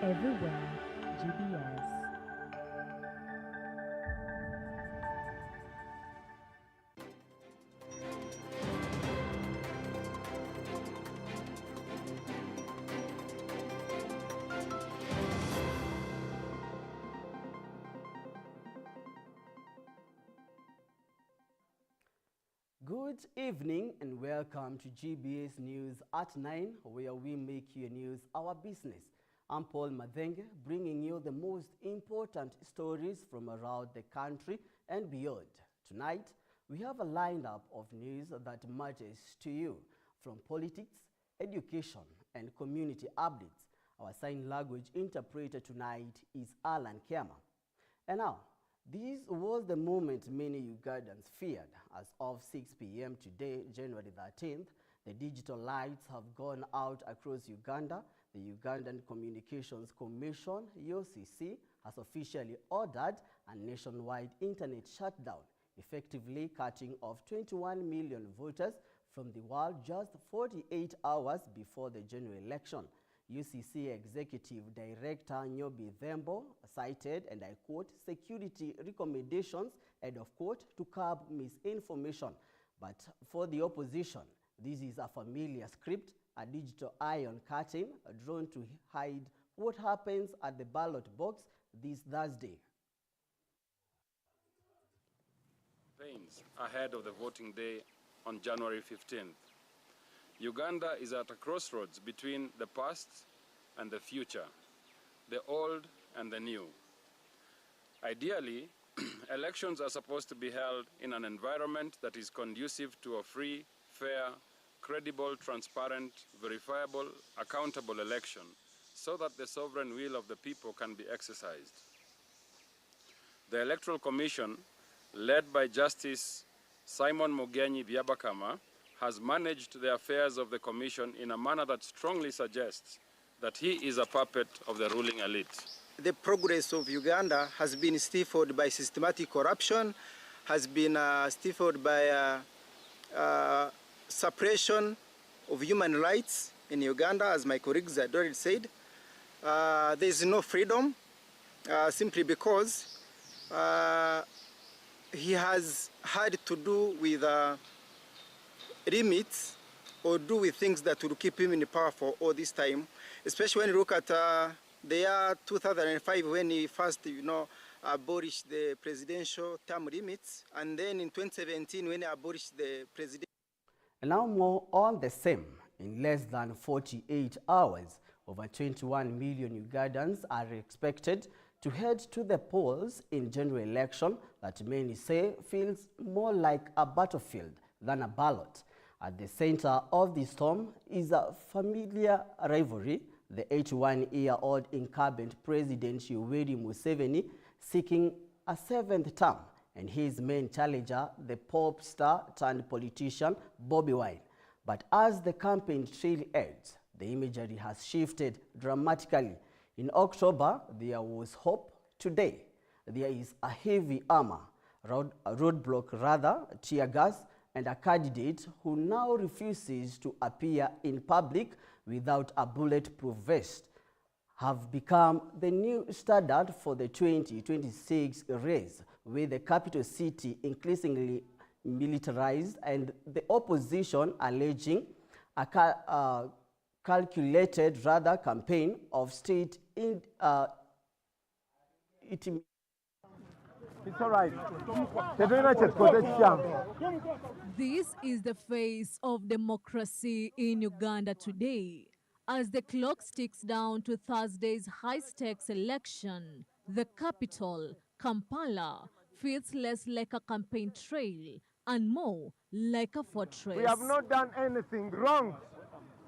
everywhere, GBS. Good evening and welcome to GBS News at 9, where we make your news our business. I'm Paul Madenge, bringing you the most important stories from around the country and beyond. Tonight, we have a lineup of news that matters to you, from politics, education, and community updates. Our sign language interpreter tonight is Alan Kema. And now, this was the moment many Ugandans feared. As of 6 p.m. today, January 13th, the digital lights have gone out across Uganda. The Ugandan Communications Commission, UCC, has officially ordered a nationwide internet shutdown, effectively cutting off 21 million voters from the world just 48 hours before the general election. UCC Executive Director Nyobi Thembo cited, and I quote, security recommendations, end of quote, to curb misinformation. But for the opposition, this is a familiar script, a digital iron curtain drawn to hide what happens at the ballot box this Thursday. Pains ahead of the voting day on January 15th. Uganda is at a crossroads between the past and the future, the old and the new. Ideally, elections are supposed to be held in an environment that is conducive to a free, fair, credible, transparent, verifiable, accountable election, so that the sovereign will of the people can be exercised. The Electoral Commission, led by Justice Simon Mugenyi Byabakama, has managed the affairs of the Commission in a manner that strongly suggests that he is a puppet of the ruling elite. The progress of Uganda has been stifled by systematic corruption, has been stifled by suppression of human rights in Uganda, as my colleagues had already said. There is no freedom simply because he has had to do with limits or do with things that will keep him in power for all this time, especially when you look at the year 2005 when he first, abolished the presidential term limits, and then in 2017 when he abolished the president. And now more on the same. In less than 48 hours, over 21 million Ugandans are expected to head to the polls in general election that many say feels more like a battlefield than a ballot. At the center of the storm is a familiar rivalry, the 81-year-old incumbent President Yoweri Museveni seeking a 7th term, and his main challenger, the pop star turned politician Bobi Wine. But as the campaign trail ends, the imagery has shifted dramatically. In October, there was hope. Today, there is a heavy armor, roadblock, tear gas, and a candidate who now refuses to appear in public without a bulletproof vest have become the new standard for the 2026 race, with the capital city increasingly militarized and the opposition alleging a calculated campaign of state intimidation. It's all right. This is the face of democracy in Uganda today. As the clock ticks down to Thursday's high-stakes election, the capital, Kampala, feels less like a campaign trail and more like a fortress. We have not done anything wrong.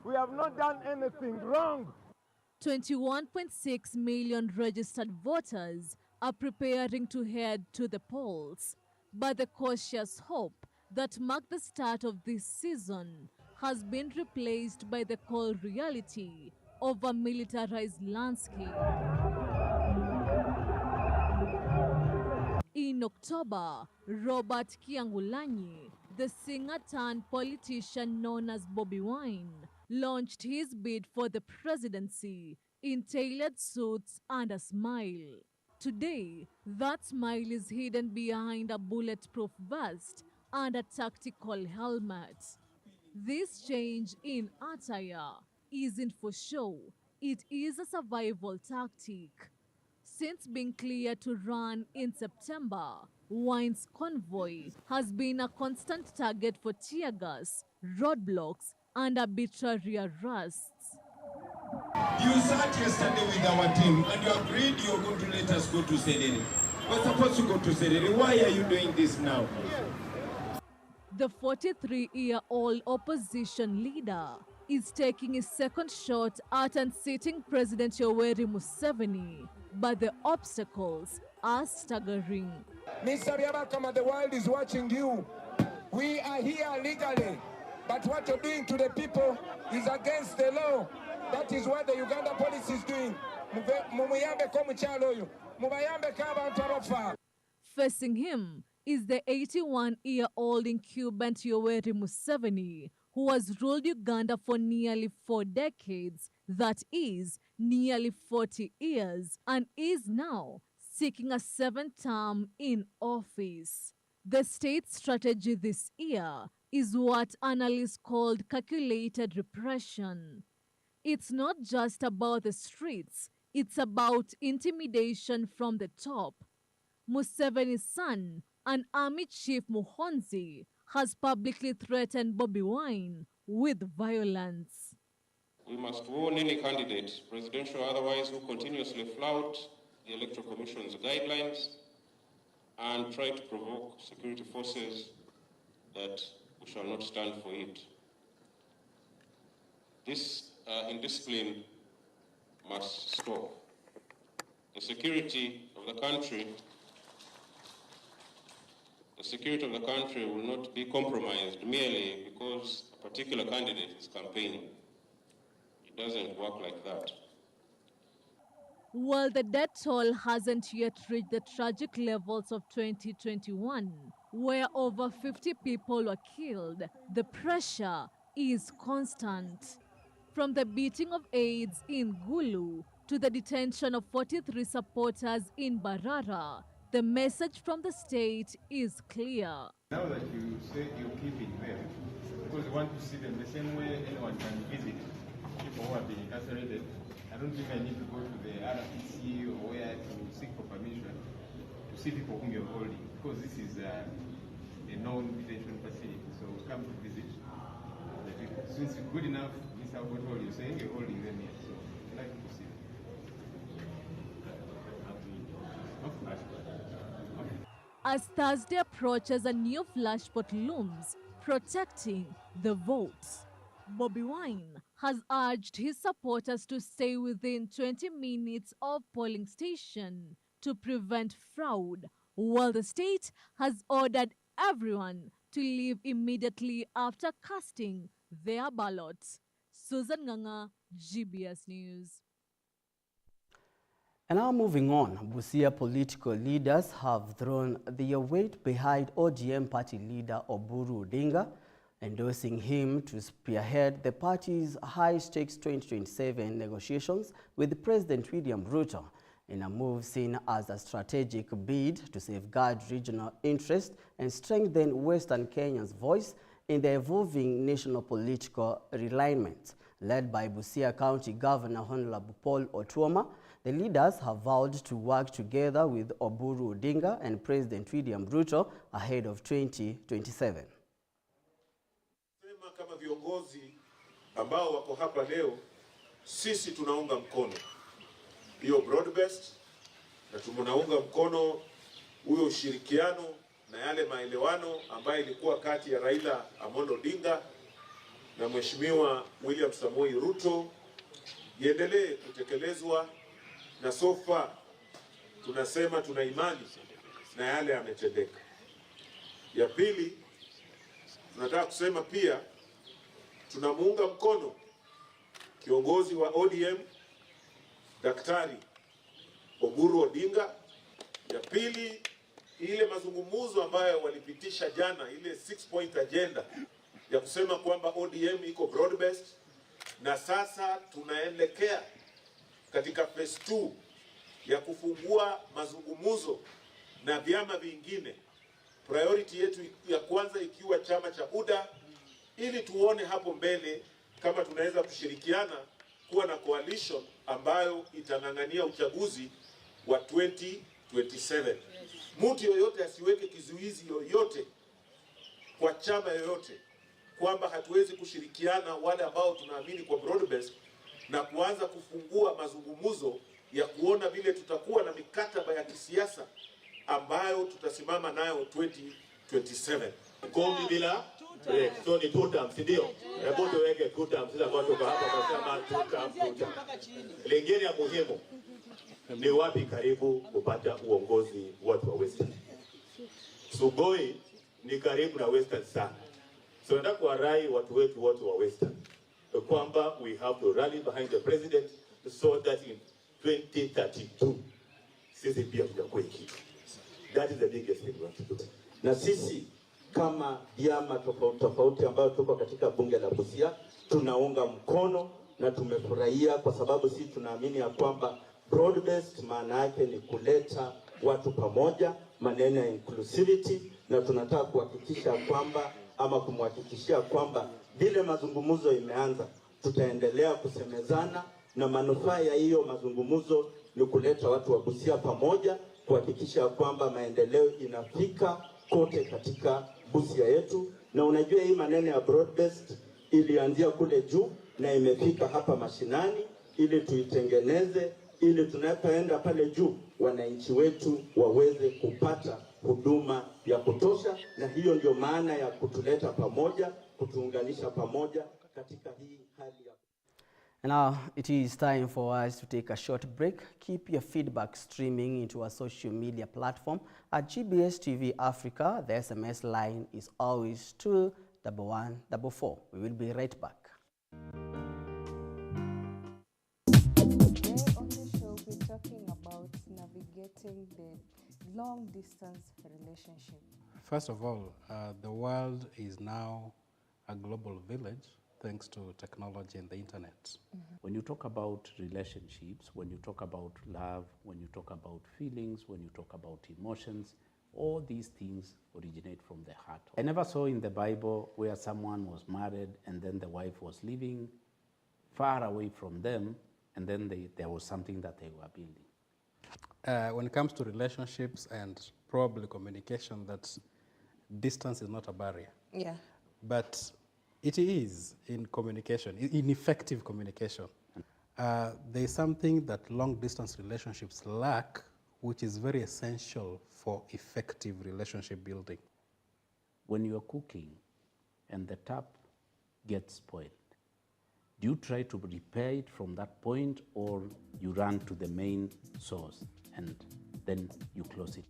We have not done anything wrong. 21.6 million registered voters are preparing to head to the polls. But the cautious hope that marked the start of this season has been replaced by the cold reality of a militarized landscape. In October, Robert Kyangulanyi, the singer-turned-politician known as Bobi Wine, launched his bid for the presidency in tailored suits and a smile. Today, that smile is hidden behind a bulletproof vest and a tactical helmet. This change in attire isn't for show, it is a survival tactic. Since being cleared to run in September, Wine's convoy has been a constant target for tear gas, roadblocks, and arbitrary arrests. You sat yesterday with our team and you agreed you're going to let us go to Serere. We're supposed to go to Serere. Why are you doing this now? The 43-year-old opposition leader is taking his second shot at unseating President Yoweri Museveni, but the obstacles are staggering. Mr. Byabakama, the world is watching you. We are here legally, but what you're doing to the people is against the law. That is what the Uganda police is doing. Facing him is the 81-year-old incumbent Yoweri Museveni, who has ruled Uganda for nearly 4 decades, that is, nearly 40 years, and is now seeking a 7th term in office. The state's strategy this year is what analysts called calculated repression. It's not just about the streets, it's about intimidation from the top. Museveni's son, an army chief Muhonzi, has publicly threatened Bobi Wine with violence. We must warn any candidate, presidential or otherwise, who continuously flout the Electoral Commission's guidelines and try to provoke security forces that we shall not stand for it. This indiscipline must stop. The security of the country will not be compromised merely because a particular candidate is campaigning. It doesn't work like that. While the death toll hasn't yet reached the tragic levels of 2021, where over 50 people were killed, the pressure is constant. From the beating of aides in Gulu to the detention of 43 supporters in Barara, the message from the state is clear. Now that you say you're keeping them, because you want to see them the same way anyone can visit people who have been incarcerated, I don't think I need to go to the RPC or where to seek for permission to see people whom you're holding, because this is a known detention facility. So come to visit the people. Since it's good enough, Mr. Abotol, you're saying you're holding them here, so I'd like to see them. As Thursday approaches, a new flashpoint looms, protecting the votes. Bobi Wine has urged his supporters to stay within 20 minutes of polling station to prevent fraud, while the state has ordered everyone to leave immediately after casting their ballots. Susan Nganga, GBS News. And now moving on, Busia political leaders have thrown their weight behind ODM party leader Oburu Odinga, endorsing him to spearhead the party's high-stakes 2027 negotiations with President William Ruto, in a move seen as a strategic bid to safeguard regional interest and strengthen Western Kenya's voice in the evolving national political realignment. Led by Busia County Governor Honorable Paul Otuoma, the leaders have vowed to work together with Oburu Odinga and President William Ruto ahead of 2027. Kama viongozi ambao wako hapa leo, sisi tunaunga mkono hiyo broad based, na tunaunga mkono huyo ushirikiano na yale maelewano ambayo ilikuwa kati ya Raila Amolo Odinga na Mheshimiwa William Samoei Ruto iendelee kutekelezwa, na sofa tunasema tuna imani na yale yametendeka. Ya pili, tunataka kusema pia tunamuunga mkono kiongozi wa ODM Daktari Oburu Odinga. Ya pili, ile mazungumzo ambayo walipitisha jana, ile 6-point agenda ya kusema kwamba ODM iko broad based, na sasa tunaelekea katika phase 2 ya kufungua mazungumzo na vyama vingine, priority yetu ya kwanza ikiwa chama cha UDA, ili tuone hapo mbele kama tunaweza kushirikiana kuwa na coalition ambayo itang'ang'ania uchaguzi wa 2027. Mtu yoyote asiweke kizuizi yoyote kwa chama yoyote kwamba hatuwezi kushirikiana wale ambao tunaamini kwa broad based, na kuanza kufungua mazungumzo ya kuona vile tutakuwa na mikataba ya kisiasa ambayo tutasimama nayo 2027. Kombi bila break. So ni 2 terms, ndio? Hebu tuweke 2 terms sasa kwa toka hapa kwa sema 2 terms. Lingine ya muhimu ni wapi karibu kupata uongozi watu wa Western. Sugoi ni karibu na Western sana. So nataka kuwarai watu wetu wote wa Western kwamba we have to rally behind the president so that in 2032 sisi pia tutakuwa kitu. That is the biggest thing we have to do. Na sisi kama vyama tofauti ambayo tuko katika bunge la Busia tunaunga mkono na tumefurahia, kwa sababu sisi tunaamini ya kwamba broad based maana yake ni kuleta watu pamoja, maneno ya inclusivity, na tunataka kuhakikisha kwamba ama kumhakikishia kwamba vile mazungumzo imeanza tutaendelea kusemezana, na manufaa ya hiyo mazungumzo ni kuleta watu wa Busia pamoja, kuhakikisha kwamba maendeleo inafika kote katika Busia yetu. Na unajua hii maneno ya broad based ilianzia kule juu na imefika hapa mashinani, ili tuitengeneze, ili tunapoenda pale juu wananchi wetu waweze kupata huduma ya kutosha. Na hiyo ndio maana ya kutuleta pamoja, kutuunganisha pamoja katika hii hali ya. And now it is time for us to take a short break. Keep your feedback streaming into our social media platform at GBS TV Africa. The SMS line is always 21144. We will be right back. Today on the show, we're talking about navigating the long-distance relationship. First of all, the world is now a global village thanks to technology and the internet. When you talk about relationships, when you talk about love, when you talk about feelings, when you talk about emotions, all these things originate from the heart. I never saw in the Bible where someone was married and then the wife was living far away from them, and then there was something that they were building. When it comes to relationships and probably communication, that distance is not a barrier. Yeah. But it is in communication, in effective communication. There is something that long-distance relationships lack, which is very essential for effective relationship building. When you are cooking and the tap gets spoiled, do you try to repair it from that point, or you run to the main source and then you close it?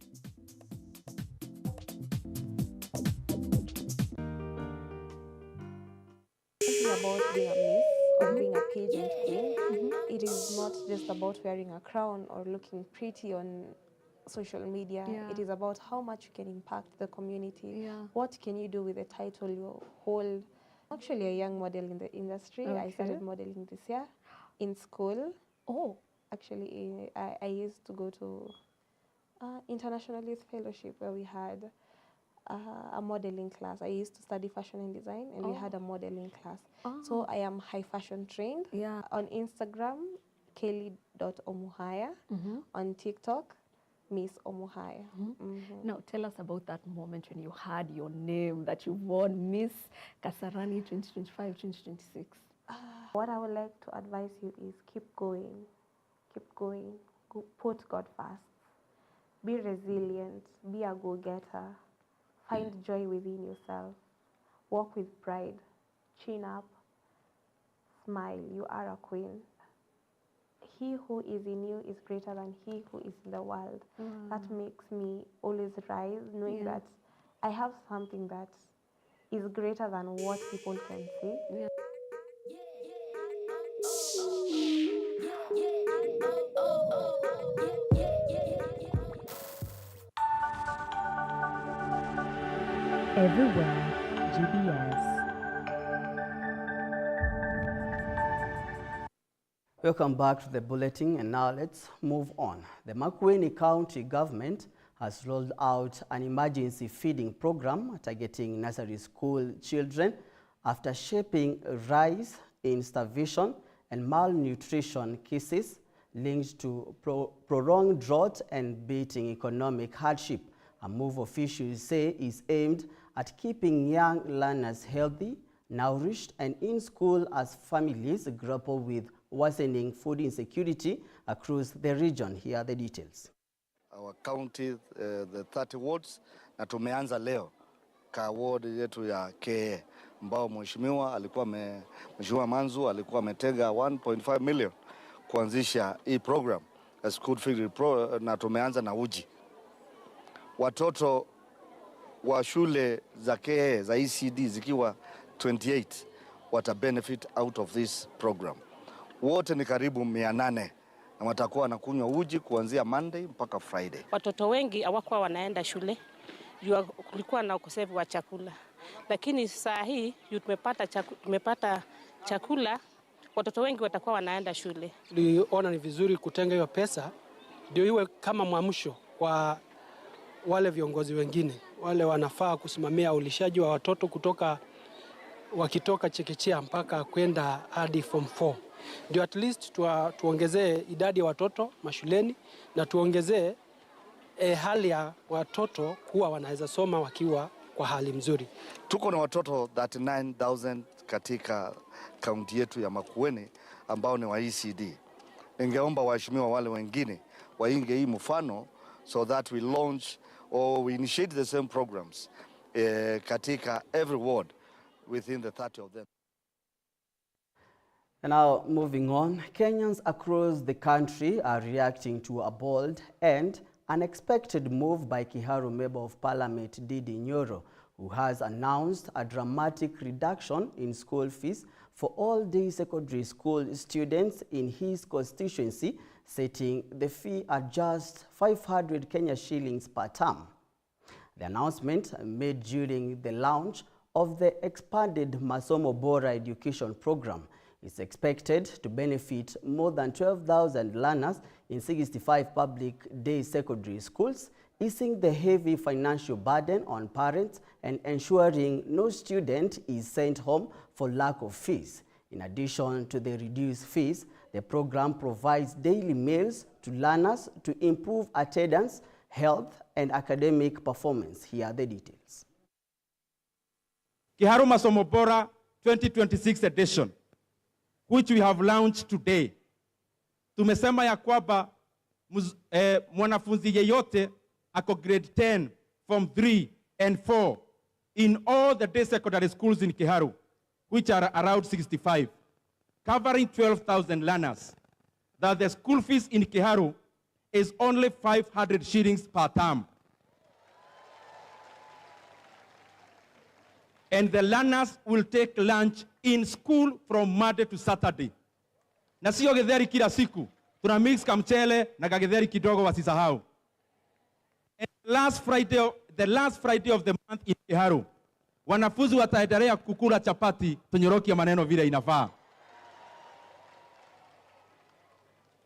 About being a miss or being a pageant queen. It is not just about wearing a crown or looking pretty on social media. Yeah. It is about how much you can impact the community. Yeah. What can you do with the title you hold? Actually a young model in the industry. Okay. I started modeling this year in school. Oh. Actually, I used to go to International Youth Fellowship where we had a modeling class. I used to study fashion and design, and we had a modeling class. So I am high fashion trained. Yeah. On Instagram, kelly.omuhaya. On TikTok, Miss Omuhaya. Now tell us about that moment when you had your name that you won Miss Kasarani 2025-2026. What I would like to advise you is keep going. Keep going. Put God first. Be resilient. Be a go-getter. Find joy within yourself. Walk with pride. Chin up. Smile. You are a queen. He who is in you is greater than he who is in the world. That makes me always rise, knowing that I have something that is greater than what people can see. Yeah. Everywhere, GBS. Welcome back to the bulletin, and now let's move on. The Makueni County government has rolled out an emergency feeding program targeting nursery school children after shaping a rise in starvation and malnutrition cases linked to prolonged drought and beating economic hardship. A move officials say is aimed at keeping young learners healthy, nourished, and in school as families grapple with worsening food insecurity across the region. Here are the details. Our county, the 30 wards, na tumeanza leo ka ward yetu ya KA ambao Mheshimiwa Manzu alikuwa ametega 1.5 million kuanzisha hii program ya school feeding na tumeanza na uji. Watoto wa shule za KA za ECD zikiwa 28 wata benefit out of this program. Wote ni karibu 800 na watakuwa wanakunywa uji kuanzia Monday mpaka Friday. Watoto wengi hawakuwa wanaenda shule, kulikuwa na ukosefu wa chakula. Lakini saa hii tumepata chakula, watoto wengi watakuwa wanaenda shule. Tuliona ni vizuri kutenga hiyo pesa ndio iwe kama mwamsho kwa wale viongozi wengine, wale wanafaa kusimamia ulishaji wa watoto wakitoka chekechea mpaka kwenda hadi form 4. Ndio at least tuongezee idadi ya watoto mashuleni na tuongezee hali ya watoto kuwa wanaweza soma wakiwa kwa hali mzuri. Tuko na watoto 39,000 katika kaunti yetu ya Makueni ambao ni wa ECD. Ningeomba waheshimiwa wale wengine wainge hii mfano so that we launch or we initiate the same programs katika every ward within the 30 of them. And now moving on, Kenyans across the country are reacting to a bold and unexpected move by Kiharu Member of Parliament Didi Nyoro, who has announced a dramatic reduction in school fees for all-day secondary school students in his constituency, setting the fee at just 500 Kenya shillings per term. The announcement made during the launch of the expanded Masomo Bora education program is expected to benefit more than 12,000 learners in 65 public day secondary schools, easing the heavy financial burden on parents and ensuring no student is sent home for lack of fees. In addition to the reduced fees, the program provides daily meals to learners to improve attendance, health, and academic performance. Here are the details. Kiharu Masomo Bora 2026 edition, which we have launched today. Tumesema ya kwamba mwanafunzi yeyote ako grade 10, form 3 and 4 in all the day secondary schools in Kiharu, which are around 65, covering 12,000 learners, that the school fees in Kiharu is only 500 shillings per term. And the learners will take lunch in school from Monday to Saturday. Na sio githeri kila siku. Tuna mix kamchele na kagitheri kidogo wasisahau. And the last Friday of the month in Kiharu, wanafunzi wataendelea kukula chapati, tunyoroki ya maneno vile inafaa.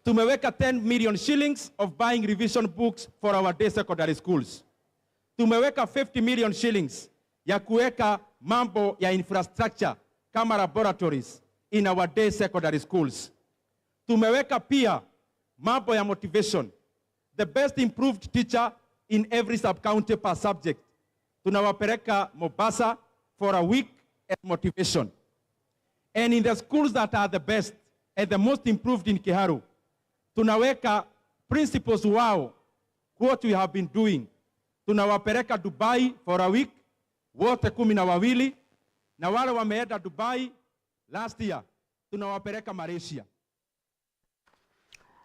Tumeweka 10 million shillings of buying revision books for our day secondary schools. Tumeweka 50 million shillings ya kuweka mambo ya infrastructure kama laboratories in our day secondary schools. Tumeweka pia mambo ya motivation, the best improved teacher in every sub-county per subject. Tunawapeleka Mombasa for a week at motivation. And in the schools that are the best and the most improved in Kiharu, tunaweka principals wao, what we have been doing. Tunawapeleka Dubai for a week, wote 12, na wale wameenda Dubai last year, tunawapeleka Malaysia.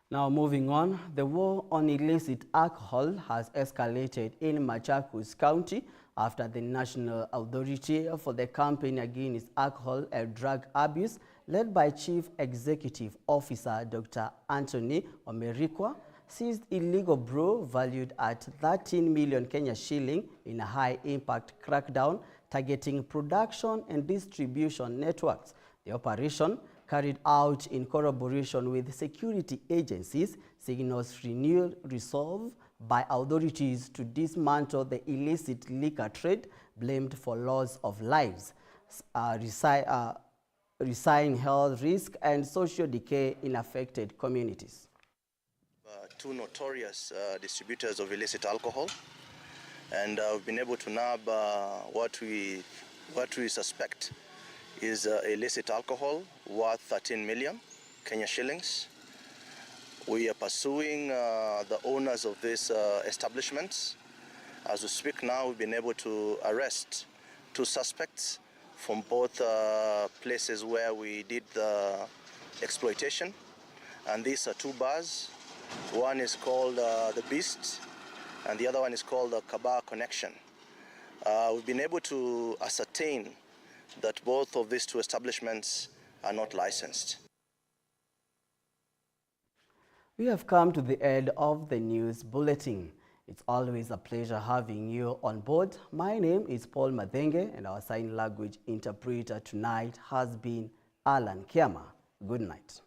Now moving on, the war on illicit alcohol has escalated in Machakos County after the National Authority for the Campaign Against Alcohol and Drug Abuse, led by Chief Executive Officer Dr. Anthony Omerikwa, seized illegal brew valued at 13 million Kenya shilling in a high-impact crackdown targeting production and distribution networks. The operation carried out in collaboration with security agencies signals renewed resolve by authorities to dismantle the illicit liquor trade blamed for loss of lives, resign health risk and social decay in affected communities. Two notorious distributors of illicit alcohol, and we've been able to nab what we suspect is illicit alcohol worth 13 million Kenya shillings. We are pursuing the owners of these establishments. As we speak now, we've been able to arrest 2 suspects from both places where we did the exploitation. And these are 2 bars. One is called The Beast, and the other one is called the Kabar Connection. We've been able to ascertain that both of these 2 establishments are not licensed. We have come to the end of the news bulletin. It's always a pleasure having you on board. My name is Paul Madenge, and our sign language interpreter tonight has been Alan Kiama. Good night.